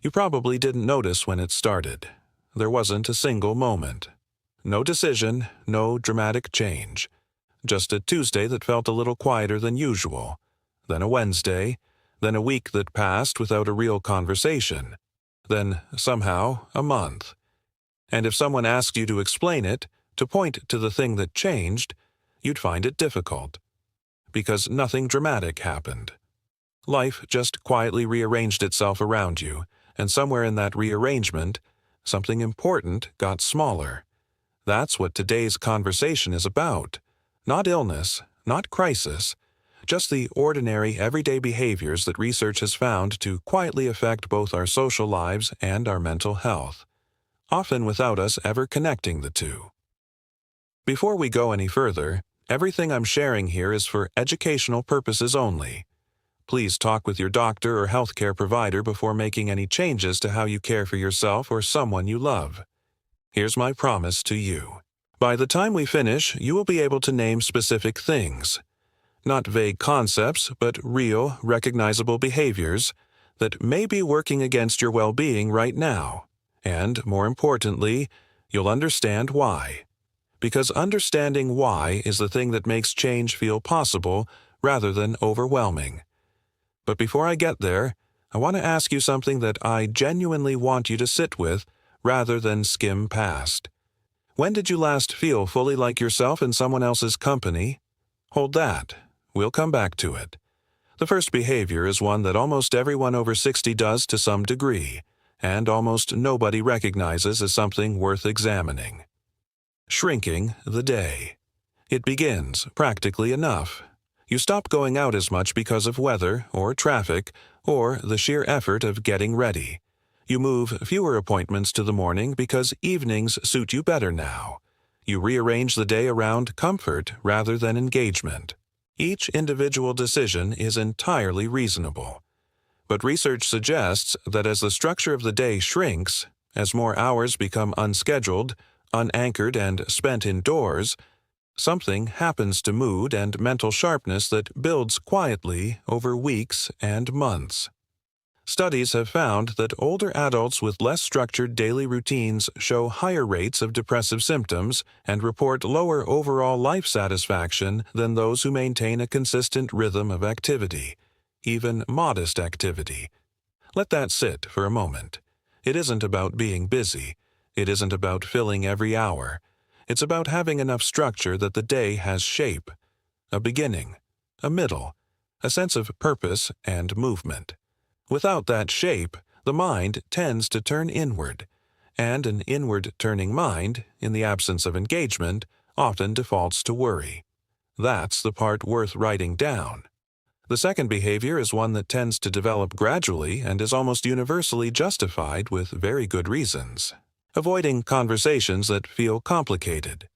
You probably didn't notice when it started. There wasn't a single moment. No decision, no dramatic change. Just a Tuesday that felt a little quieter than usual, then a Wednesday, then a week that passed without a real conversation, then, somehow, a month. And if someone asked you to explain it, to point to the thing that changed, you'd find it difficult. Because nothing dramatic happened. Life just quietly rearranged itself around you, and somewhere in that rearrangement, something important got smaller. That's what today's conversation is about. Not illness, not crisis, just the ordinary everyday behaviors that research has found to quietly affect both our social lives and our mental health, often without us ever connecting the two. Before we go any further, everything I'm sharing here is for educational purposes only. Please talk with your doctor or healthcare provider before making any changes to how you care for yourself or someone you love. Here's my promise to you. By the time we finish, you will be able to name specific things. Not vague concepts, but real, recognizable behaviors that may be working against your well-being right now. And, more importantly, you'll understand why. Because understanding why is the thing that makes change feel possible rather than overwhelming. But before I get there, I want to ask you something that I genuinely want you to sit with rather than skim past. When did you last feel fully like yourself in someone else's company? Hold that. We'll come back to it. The first behavior is one that almost everyone over 60 does to some degree, and almost nobody recognizes as something worth examining. Shrinking the day. It begins, practically enough. You stop going out as much because of weather or traffic or the sheer effort of getting ready. You move fewer appointments to the morning because evenings suit you better now. You rearrange the day around comfort rather than engagement. Each individual decision is entirely reasonable. But research suggests that as the structure of the day shrinks, as more hours become unscheduled, unanchored, and spent indoors, something happens to mood and mental sharpness that builds quietly over weeks and months. Studies have found that older adults with less structured daily routines show higher rates of depressive symptoms and report lower overall life satisfaction than those who maintain a consistent rhythm of activity, even modest activity. Let that sit for a moment. It isn't about being busy. It isn't about filling every hour. It's about having enough structure that the day has shape, a beginning, a middle, a sense of purpose and movement. Without that shape, the mind tends to turn inward, and an inward-turning mind, in the absence of engagement, often defaults to worry. That's the part worth writing down. The second behavior is one that tends to develop gradually and is almost universally justified with very good reasons. Avoiding conversations that feel complicated.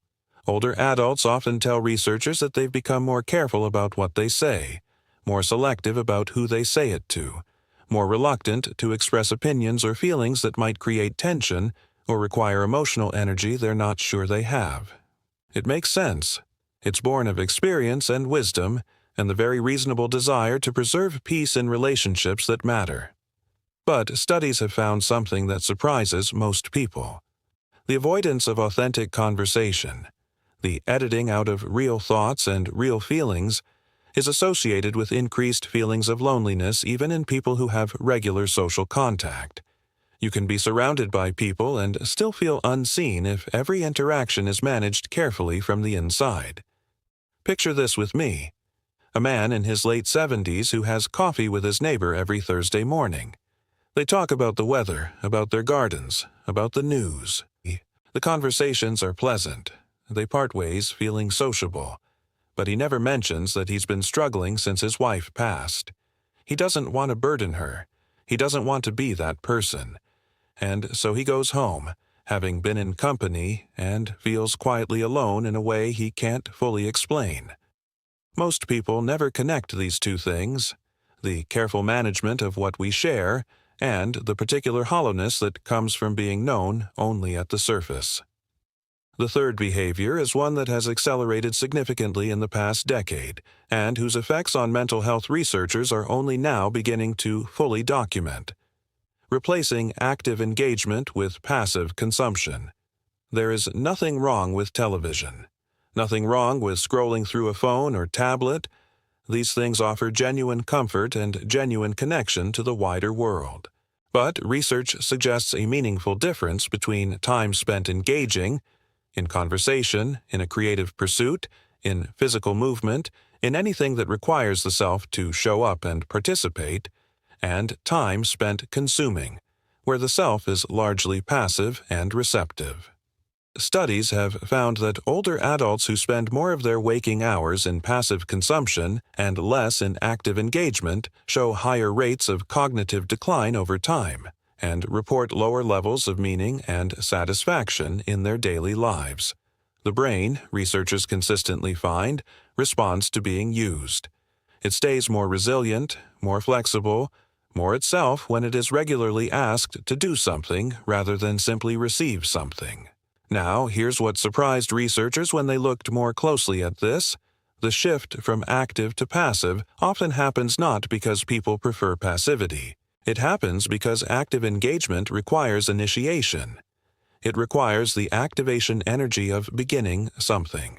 Older adults often tell researchers that they've become more careful about what they say, more selective about who they say it to, more reluctant to express opinions or feelings that might create tension or require emotional energy they're not sure they have. It makes sense. It's born of experience and wisdom and the very reasonable desire to preserve peace in relationships that matter. But studies have found something that surprises most people. The avoidance of authentic conversation, the editing out of real thoughts and real feelings, is associated with increased feelings of loneliness even in people who have regular social contact. You can be surrounded by people and still feel unseen if every interaction is managed carefully from the inside. Picture this with me. A man in his late 70s who has coffee with his neighbor every Thursday morning. They talk about the weather, about their gardens, about the news. The conversations are pleasant. They part ways feeling sociable. But he never mentions that he's been struggling since his wife passed. He doesn't want to burden her. He doesn't want to be that person. And so he goes home, having been in company, and feels quietly alone in a way he can't fully explain. Most people never connect these two things, the careful management of what we share and the particular hollowness that comes from being known only at the surface. The third behavior is one that has accelerated significantly in the past decade, and whose effects on mental health researchers are only now beginning to fully document. replacing active engagement with passive consumption. There is nothing wrong with television. Nothing wrong with scrolling through a phone or tablet. These things offer genuine comfort and genuine connection to the wider world. But research suggests a meaningful difference between time spent engaging, in conversation, in a creative pursuit, in physical movement, in anything that requires the self to show up and participate, and time spent consuming, where the self is largely passive and receptive. Studies have found that older adults who spend more of their waking hours in passive consumption and less in active engagement show higher rates of cognitive decline over time and report lower levels of meaning and satisfaction in their daily lives. The brain, researchers consistently find, responds to being used. It stays more resilient, more flexible, more itself when it is regularly asked to do something rather than simply receive something. Now, here's what surprised researchers when they looked more closely at this. The shift from active to passive often happens not because people prefer passivity. It happens because active engagement requires initiation. It requires the activation energy of beginning something.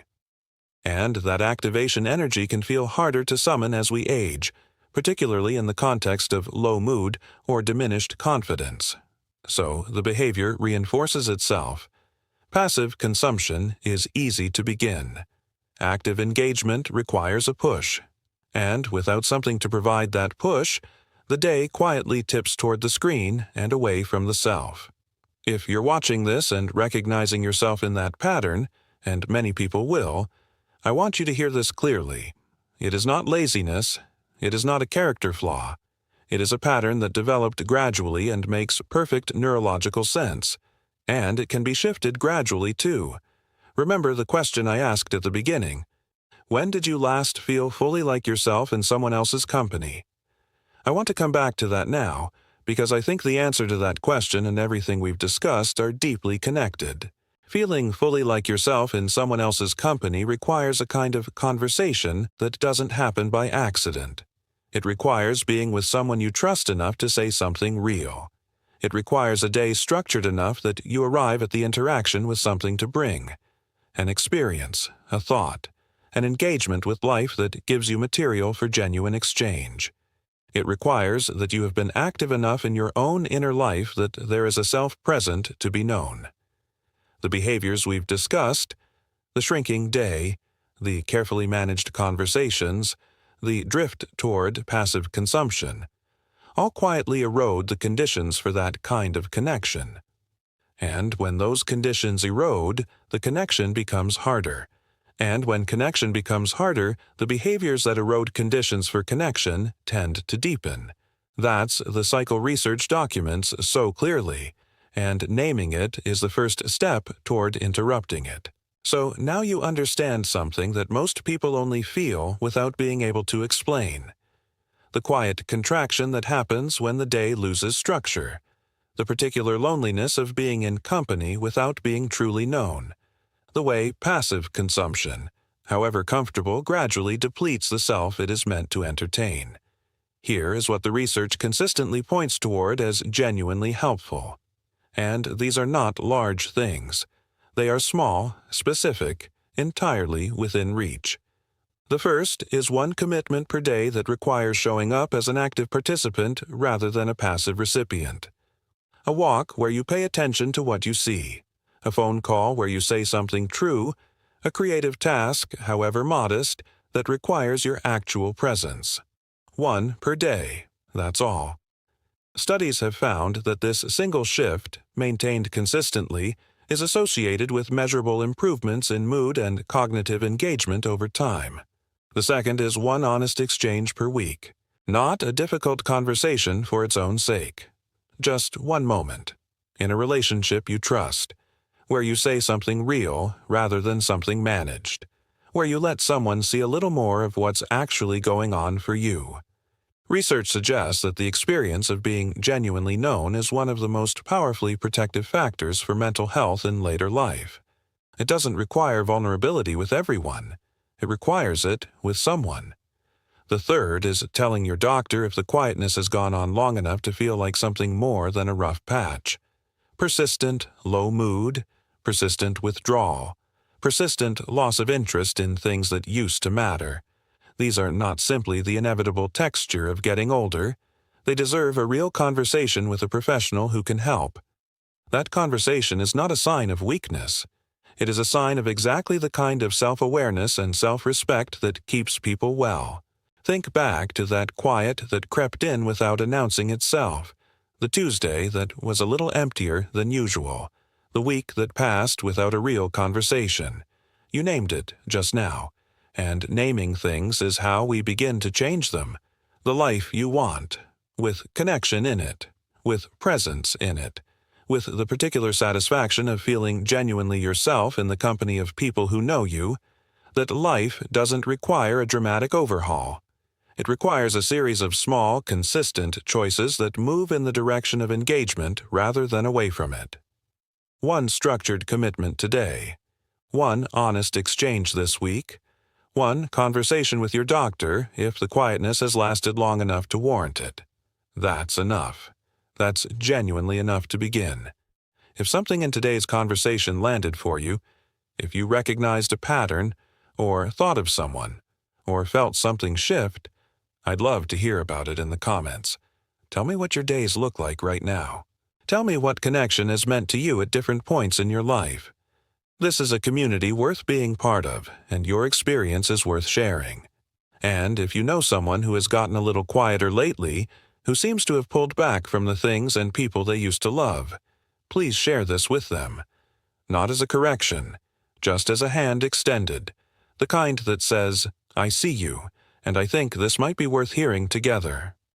And that activation energy can feel harder to summon as we age, particularly in the context of low mood or diminished confidence. So, the behavior reinforces itself. Passive consumption is easy to begin. Active engagement requires a push. And without something to provide that push, the day quietly tips toward the screen and away from the self. If you're watching this and recognizing yourself in that pattern, and many people will, I want you to hear this clearly. It is not laziness. It is not a character flaw. It is a pattern that developed gradually and makes perfect neurological sense. And it can be shifted gradually, too. Remember the question I asked at the beginning. When did you last feel fully like yourself in someone else's company? I want to come back to that now, because I think the answer to that question and everything we've discussed are deeply connected. Feeling fully like yourself in someone else's company requires a kind of conversation that doesn't happen by accident. It requires being with someone you trust enough to say something real. It requires a day structured enough that you arrive at the interaction with something to bring. An experience, a thought, an engagement with life that gives you material for genuine exchange. It requires that you have been active enough in your own inner life that there is a self present to be known. The behaviors we've discussed, the shrinking day, the carefully managed conversations, the drift toward passive consumption, all quietly erode the conditions for that kind of connection. And when those conditions erode, the connection becomes harder. And when connection becomes harder, the behaviors that erode conditions for connection tend to deepen. That's the cycle research documents so clearly, and naming it is the first step toward interrupting it. So now you understand something that most people only feel without being able to explain. The quiet contraction that happens when the day loses structure. The particular loneliness of being in company without being truly known. The way passive consumption, however comfortable, gradually depletes the self it is meant to entertain. Here is what the research consistently points toward as genuinely helpful. And these are not large things. They are small, specific, entirely within reach. The first is one commitment per day that requires showing up as an active participant rather than a passive recipient. A walk where you pay attention to what you see. A phone call where you say something true. A creative task, however modest, that requires your actual presence. One per day, that's all. Studies have found that this single shift, maintained consistently, is associated with measurable improvements in mood and cognitive engagement over time. The second is one honest exchange per week. Not a difficult conversation for its own sake. Just one moment. In a relationship you trust. Where you say something real rather than something managed. Where you let someone see a little more of what's actually going on for you. Research suggests that the experience of being genuinely known is one of the most powerfully protective factors for mental health in later life. It doesn't require vulnerability with everyone. It requires it with someone. The third is telling your doctor if the quietness has gone on long enough to feel like something more than a rough patch. Persistent low mood, persistent withdrawal, persistent loss of interest in things that used to matter. These are not simply the inevitable texture of getting older. They deserve a real conversation with a professional who can help. That conversation is not a sign of weakness. It is a sign of exactly the kind of self-awareness and self-respect that keeps people well. Think back to that quiet that crept in without announcing itself, the Tuesday that was a little emptier than usual, the week that passed without a real conversation. You named it just now, and naming things is how we begin to change them. The life you want, with connection in it, with presence in it, with the particular satisfaction of feeling genuinely yourself in the company of people who know you. That life doesn't require a dramatic overhaul. It requires a series of small, consistent choices that move in the direction of engagement rather than away from it. One structured commitment today. One honest exchange this week. One conversation with your doctor if the quietness has lasted long enough to warrant it. That's enough. That's genuinely enough to begin. If something in today's conversation landed for you, if you recognized a pattern, or thought of someone, or felt something shift, I'd love to hear about it in the comments. Tell me what your days look like right now. Tell me what connection has meant to you at different points in your life. This is a community worth being part of, and your experience is worth sharing. And if you know someone who has gotten a little quieter lately, who seems to have pulled back from the things and people they used to love, please share this with them. Not as a correction, just as a hand extended, the kind that says, "I see you, and I think this might be worth hearing together."